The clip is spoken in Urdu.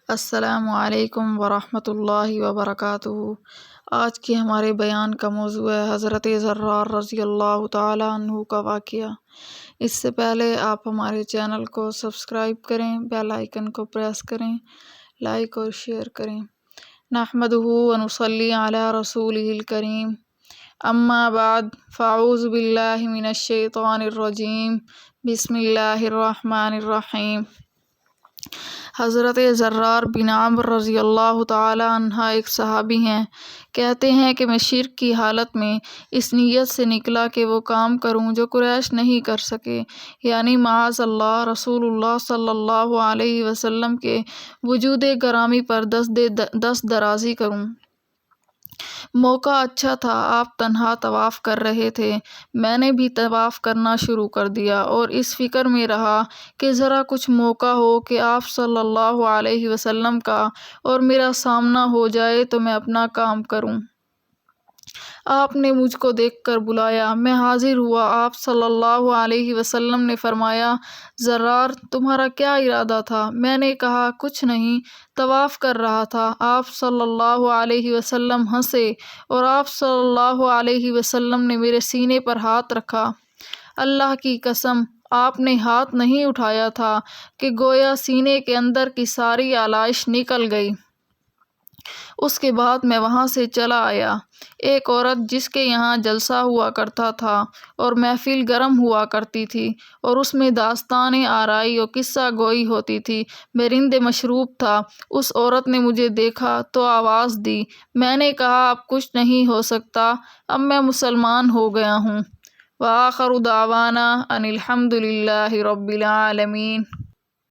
السلام علیکم ورحمۃ اللہ وبرکاتہ۔ آج کے ہمارے بیان کا موضوع ہے حضرت زرار رضی اللہ تعالیٰ عنہ کا واقعہ۔ اس سے پہلے آپ ہمارے چینل کو سبسکرائب کریں، بیل آئیکن کو پریس کریں، لائک اور شیئر کریں۔ نحمدہ ونصلی علی رسولہ الکریم، اما بعد فاعوذ باللہ من الشیطان الرجیم، بسم اللہ الرحمن الرحیم۔ حضرت زرار بن عمرو رضی اللہ تعالیٰ عنہ ایک صحابی ہیں۔ کہتے ہیں کہ میں شرک کی حالت میں اس نیت سے نکلا کہ وہ کام کروں جو قریش نہیں کر سکے، یعنی معاذ اللہ رسول اللہ صلی اللہ علیہ وسلم کے وجود گرامی پر دست درازی کروں۔ موقع اچھا تھا، آپ تنہا طواف کر رہے تھے، میں نے بھی طواف کرنا شروع کر دیا اور اس فکر میں رہا کہ ذرا کچھ موقع ہو کہ آپ صلی اللہ علیہ وسلم کا اور میرا سامنا ہو جائے تو میں اپنا کام کروں۔ آپ نے مجھ کو دیکھ کر بلایا، میں حاضر ہوا۔ آپ صلی اللہ علیہ وسلم نے فرمایا، زرار تمہارا کیا ارادہ تھا؟ میں نے کہا کچھ نہیں، طواف کر رہا تھا۔ آپ صلی اللہ علیہ وسلم ہنسے اور آپ صلی اللہ علیہ وسلم نے میرے سینے پر ہاتھ رکھا۔ اللہ کی قسم آپ نے ہاتھ نہیں اٹھایا تھا کہ گویا سینے کے اندر کی ساری آلائش نکل گئی۔ اس کے بعد میں وہاں سے چلا آیا۔ ایک عورت جس کے یہاں جلسہ ہوا کرتا تھا اور محفل گرم ہوا کرتی تھی اور اس میں داستانیں آرائی اور قصہ گوئی ہوتی تھی، میں رند مشروب تھا۔ اس عورت نے مجھے دیکھا تو آواز دی، میں نے کہا اب کچھ نہیں ہو سکتا، اب میں مسلمان ہو گیا ہوں۔ وآخر دعوانا ان الحمد للہ رب العالمین۔